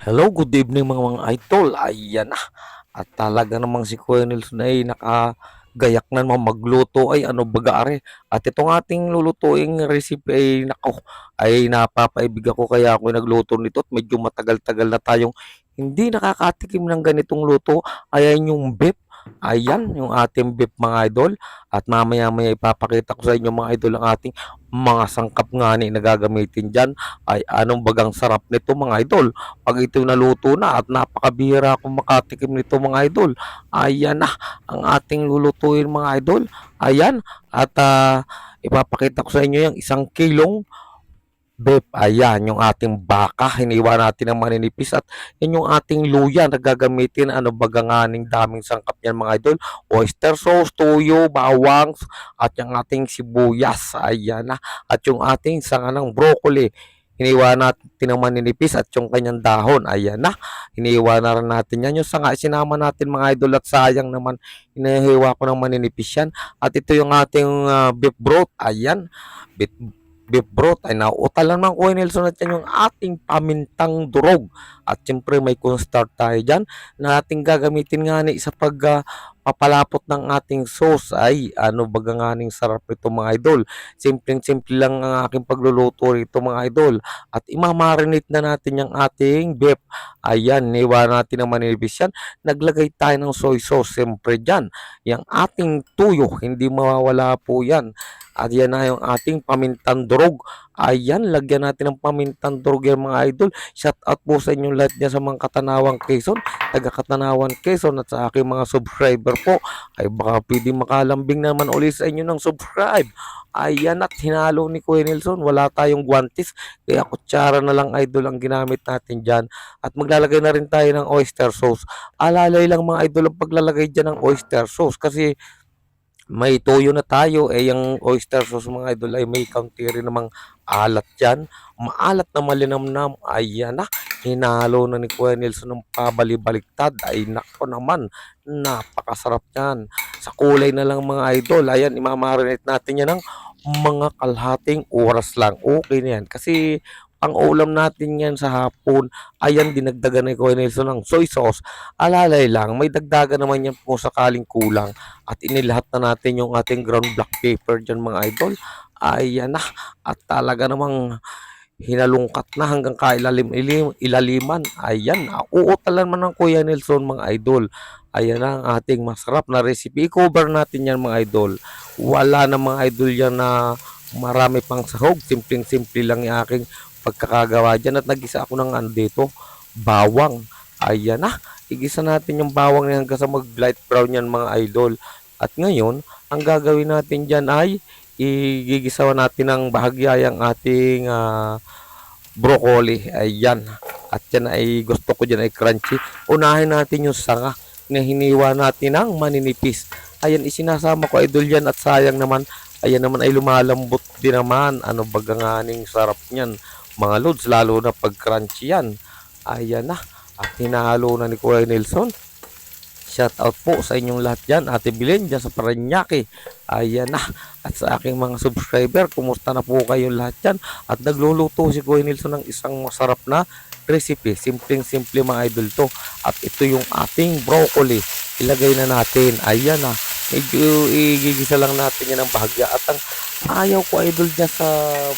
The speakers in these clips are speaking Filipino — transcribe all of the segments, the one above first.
Hello, good evening mga idol. Ayan na. At talaga namang si Kuya Nelson ay nakagayak na naman magluto ay ano baga are. At itong ating lulutuing recipe ay nako ay napapaibig ako kaya ako nagluto nito at medyo matagal-tagal na tayong hindi nakakatikim ng ganitong luto. Ayan yung beef. Ayan yung ating beef mga idol. At mamaya-maya ipapakita ko sa inyo mga idol ang ating mga sangkap nga ni na gagamitin dyan. Ay anong bagang sarap nito mga idol. Pag ito naluto na at napakabihira akong makatikim nito mga idol. Ayan na ang ating lulutuin mga idol. Ayan at ipapakita ko sa inyo yung 1 kilong beef. Ayan yung ating baka. Hiniwa natin ng maninipis at yan yung ating luya na gagamitin. Ano baga nga ning daming sangkap yan mga idol. Oyster sauce, toyo, bawang at yung ating sibuyas. Ayan na. At yung ating sanga ng broccoli. Hiniwa natin ng maninipis at yung kanyang dahon. Ayan na. Hiniwa na rin natin yan. Yung sanga, sinama natin mga idol at sayang naman. Hinihiwa ko ng maninipis yan. At ito yung ating beef broth. Ayan. Beef, beef broth. Ay nautalan ng Kuya Nelson at yan yung ating pamintang durog. At siyempre may cornstarch tayo dyan na ating gagamitin nga ni sa papalapot ng ating sauce. Ay ano baga nga ning sarap ito mga idol. Simpleng-simple lang ang aking pagluluto rito mga idol. At imamarinate na natin yung ating beef. Ayan, niwa natin ng manipis yan. Naglagay tayo ng soy sauce. Siyempre dyan, yung ating tuyo, hindi mawawala po yan. At yan na yung ating pamintang durog. Ayan, lagyan natin ng pamintang durog yan mga idol. Shout out po sa inyong lahat dyan sa mga Katanawang Quezon, taga Katanawan Quezon at sa aking mga subscriber po. Ay baka pwede makalambing naman ulit sa inyo ng subscribe. Ayan at hinalo ni Kuya Nelson. Wala tayong guantes. Kaya kutsara na lang idol ang ginamit natin dyan. At maglalagay na rin tayo ng oyster sauce. Alalay lang mga idol ang paglalagay dyan ng oyster sauce. Kasi may toyo na tayo. Yung oyster sauce mga idol ay may kaunti rin namang alat dyan. Maalat na malinamnam. Ayan na. Hinalo na ni Kuya Nelson ng pabali-baliktad. Ay nako naman. Napakasarap yan. Sa kulay na lang mga idol. Ayan, imamarinate natin yan ng mga kalahating oras lang. Okay na yan. Kasi pang ulam natin yan sa hapon. Ayan, dinagdagan ni Kuya Nelson ng soy sauce. Alalay lang, may dagdagan naman yan kung sakaling kulang. At inilahat na natin yung ating ground black pepper dyan mga idol. Ayan na. At talaga namang hinalungkat na hanggang ilaliman. Ayan, uutalan man ng Kuya Nelson mga idol. Ayan na ang ating masarap na recipe. I-cover natin yan mga idol. Wala na mga idol yan na marami pang sahog. Simpleng-simple lang yung aking pagkakagawa dyan. At nag-isa ako ng ano dito, bawang. Ayan na. Igisa natin yung bawang na hanggang sa mag-light brown yan mga idol. At ngayon, ang gagawin natin dyan ay igigisawan natin ng bahagya yung ating broccoli. Ayan. At yan ay gusto ko dyan ay crunchy. Unahin natin yung sanga na hiniwa natin ng maninipis. Ayan, isinasama ko idol yan at sayang naman. Ayan naman ay lumalambot din naman. Ano baga nga ning sarap niyan mga lods, lalo na pag crunchy yan. Ayan na. At hinahalo na ni Kuya Nelson. Shout out po sa inyong lahat dyan. Ate Bilen dyan sa Paranaque. Ayan na. At sa aking mga subscriber, kumusta na po kayo lahat dyan? At nagluluto si Kuya Nelson ng isang masarap na recipe. Simpleng-simple mga idol to. At ito yung ating broccoli. Ilagay na natin. Ayan na. Medyo igigisa lang natin yan ng bahagya. At ang ayaw ko idol dyan sa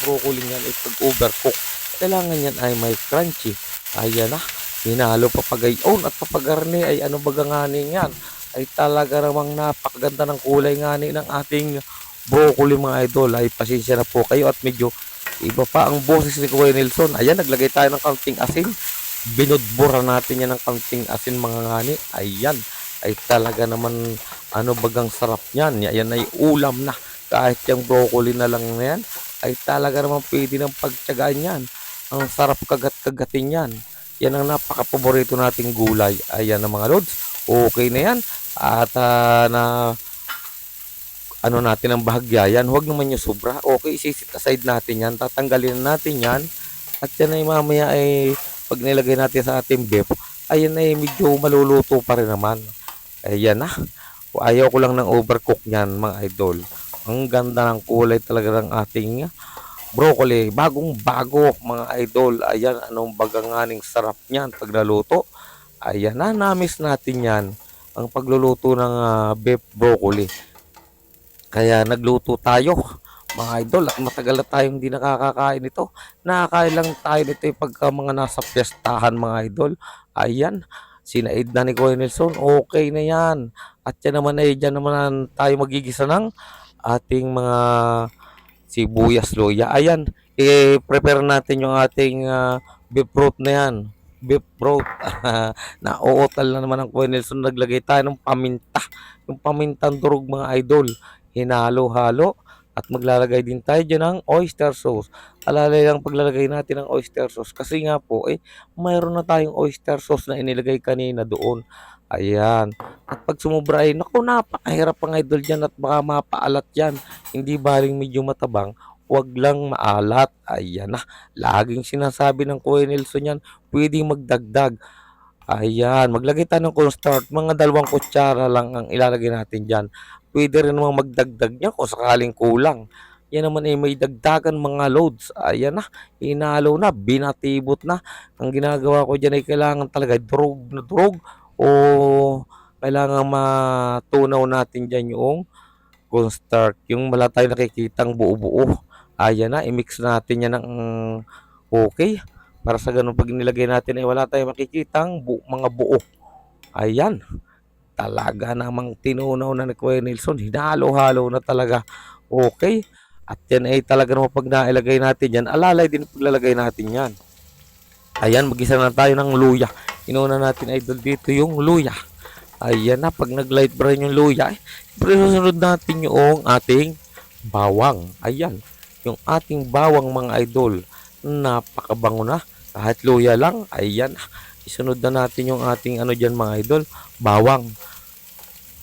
broccoli yan ay pag-overcook. Kailangan yan ay may crunchy. Ayan na. Hinalo papagayon at papagarni ay ano baga ngani yan. Ay talaga namang napakaganda ng kulay ngani ng ating broccoli mga idol. Ay pasensya na po kayo at medyo iba pa ang boses ni Kuya Nelson. Ayan, naglagay tayo ng kaunting asin. Binudbura natin yan ng kaunting asin mga ngani. Ayan, ay talaga naman ano bagang sarap yan. Ayan ay ulam na. Kahit yung broccoli na lang na yan, ay talaga naman pwede ng pagtyagaan yan. Ang sarap kagat-kagatin yan. Yan ang napaka-paborito nating gulay. Ayan na mga lods. Okay na yan. At na ano natin ang bahagya yan. Huwag naman yung sobra. Okay, isisit aside natin yan. Tatanggalin natin yan. At yan ay mamaya ay pag nilagay natin sa ating beef, ayan ay medyo maluluto pa rin naman. Ayan na. Ayaw ko lang ng overcook niyan mga idol. Ang ganda ng kulay talaga ng ating broccoli, bagong-bago mga idol. Ayan, anong baganganing sarap niyan 'pag naluto. Ayan na, na-miss natin 'yan, ang pagluluto ng, beef broccoli. Kaya nagluto tayo mga idol at matagal na tayong hindi nakakakain nito. Nakakain lang tayo nito pagka mga nasa piyestahan mga idol. Ayan, sinaid na ni Kuya Nelson, okay na 'yan. At yan naman ay diyan naman tayo magigisa ng ating mga sibuyas, luya. Ayan, i-prepare natin yung ating beef broth na yan. Beef broth. Nauutal na naman ang Kuya Nelson. Naglagay tayo ng paminta. Yung pamintang durog mga idol. Hinalo-halo. At maglalagay din tayo dyan ng oyster sauce. Alalay lang paglalagay natin ng oyster sauce. Kasi nga po, mayroon na tayong oyster sauce na inilagay kanina doon. Ayan. At pag sumubra ay, naku, napakahirap ang idol dyan at baka mapaalat yan. Hindi baling medyo matabang, wag lang maalat. Ayan na. Laging sinasabi ng Kuya Nelson yan, pwedeng magdagdag. Ayan, maglagay tayo ng cornstarch. Mga 2 kutsara lang ang ilalagay natin dyan. Pwede rin namang magdagdag niya kung sakaling kulang. Yan naman ay may dagdagan mga loads. Ayan na, inalo na, binatibot na. Ang ginagawa ko dyan ay kailangan talaga durog na durog o kailangan matunaw natin dyan yung cornstarch. Yung wala tayo nakikitang buo-buo. Ayan na, i-mix natin yan ng okay. Para sa ganun pag nilagay natin ay wala tayong makikitang mga buo. Ayan, talaga namang tinunaw na ni Kuya Nelson. Hinalo-halo na talaga. Okay. At yan ay talaga naman pag nailagay natin yan, alalay din paglalagay natin yan. Ayan, magisa na tayo ng luya. Inuna natin idol dito yung luya. Ayan na, pag nag-light brown yung luya, susunod natin yung ating bawang. Ayan, yung ating bawang mga idol. Napakabango na. Kahit luya lang, ayan. Isunod na natin yung ating ano dyan mga idol, bawang.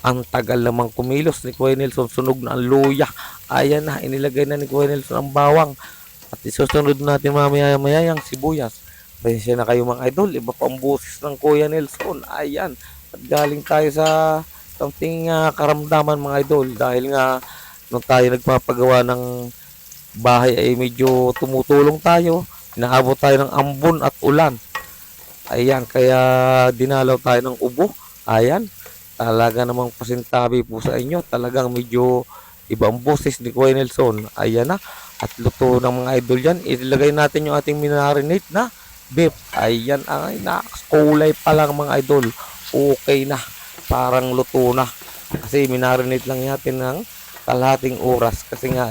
Ang tagal namang kumilos ni Kuya Nelson, sunog na ang luya. Ayan na, inilagay na ni Kuya Nelson ang bawang. At isusunod natin mamaya-maya yung sibuyas. Pasensya na kayo mga idol, iba pa ang boses ng Kuya Nelson. Ayan, at galing tayo sa something karamdaman mga idol. Dahil nga, nung tayo nagpapagawa ng bahay ay medyo tumutulong tayo. Inaabot tayo ng ambon at ulan. Ayan, kaya dinalaw tayo ng ubo. Ayan, talaga namang pasintabi po sa inyo. Talagang medyo ibang boses ni Kuya Nelson. Ayan na, at luto ng mga idol yan. Ilagay natin yung ating minarinate na beef. Ayan, ay kulay pa lang mga idol. Okay na, parang luto na. Kasi minarinate lang natin ng kalahating oras. Kasi nga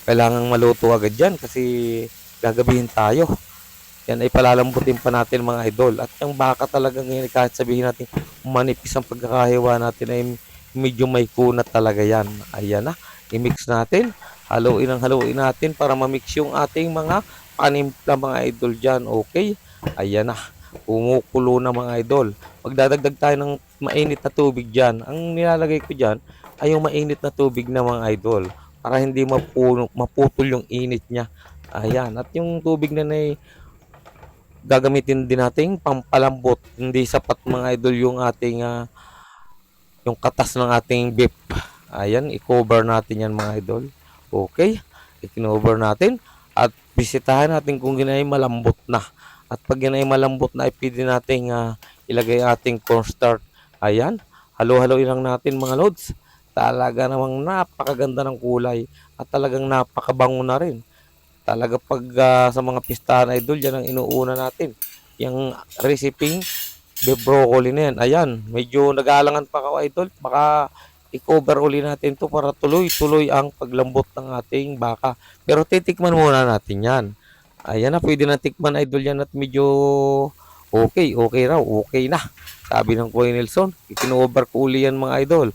kailangang maluto agad yan kasi gagabihin tayo. Yan ay palalambutin pa natin mga idol. At yung baka talaga ngayon, kahit sabihin natin manipis ang pagkakahiwa natin ay medyo may kunat talaga yan. Ayan na, i-mix natin. Haluin natin para ma-mix yung ating mga panimpla mga idol dyan. Okay, ayan na, kumukulo na mga idol. Magdadagdag tayo ng mainit na tubig dyan. Ang nilalagay ko dyan ay yung mainit na tubig na mga idol para hindi maputol yung init niya. Ayan, at yung tubig na gagamitin din nating pampalambot. Hindi sapat mga idol yung ating yung katas ng ating beef. Ayan, i-cover natin yan mga idol. Okay, i-cover natin at bisitahin natin kung ginay malambot na. At pag ginay malambot na, pwede nating ilagay ating cornstarch. Ayan, halo-haloin lang natin mga lods. Talaga namang napakaganda ng kulay at talagang napakabango na rin. Talaga pag sa mga pistahan idol, yan ang inuuna natin. Yung recipe beef broccoli na yan. Ayan, medyo nag-aalangan pa ako idol. Baka i-cover uli natin to para tuloy-tuloy ang paglambot ng ating baka. Pero titikman muna natin yan. Ayan na, pwede na tikman idol yan at medyo okay raw, okay na. Sabi ng Kuya Nelson, i-cover ko uli yan mga idol.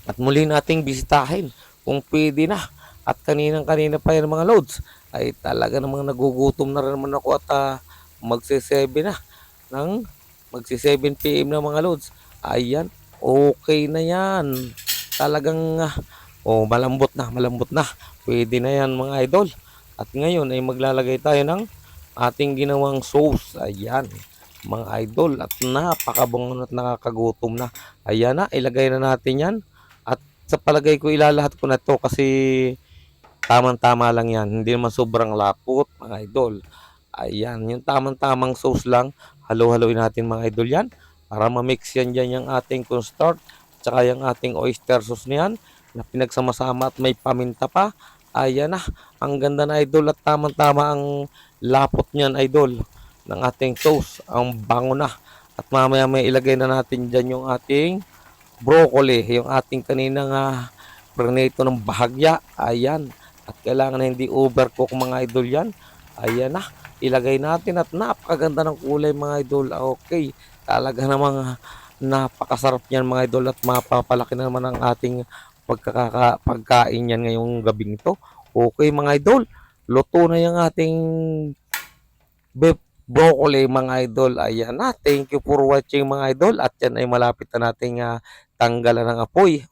At muli nating bisitahin kung pwede na. At kanina pa yan mga loads ay talaga namang nagugutom na rin naman ako at magsi-7 na ng magsi-7 PM na mga loads. Ayan, okay na yan. Talagang malambot na. Pwede na yan mga idol. At ngayon ay maglalagay tayo ng ating ginawang sauce. Ayan, mga idol, at napakabango at nakakagutom na. Ayan na, ilagay na natin yan. At sa palagay ko ilalahat ko na to kasi tamang-tama lang yan, hindi naman sobrang lapot mga idol. Ayan, yung tamang-tamang sauce lang, halo-haluin natin mga idol yan, para ma-mix yan dyan yung ating cornstarch, tsaka yung ating oyster sauce niyan, na pinagsama-sama at may paminta pa. Ayan na, ang ganda na idol at tamang-tama ang lapot niyan idol ng ating sauce, ang bango na. At mamaya may ilagay na natin dyan yung ating broccoli, yung ating kaninang pernito ng bahagya. Ayan. At kailangan na hindi overcook mga idol yan. Ayan na. Ilagay natin at napakaganda ng kulay mga idol. Okay. Talaga namang napakasarap niyan mga idol at mapapalaki na naman ang ating pagkain yan ngayong gabing to. Okay mga idol. Luto na yung ating beef broccoli mga idol. Ayan na. Thank you for watching mga idol. At yan ay malapit na nating tanggalan ng apoy.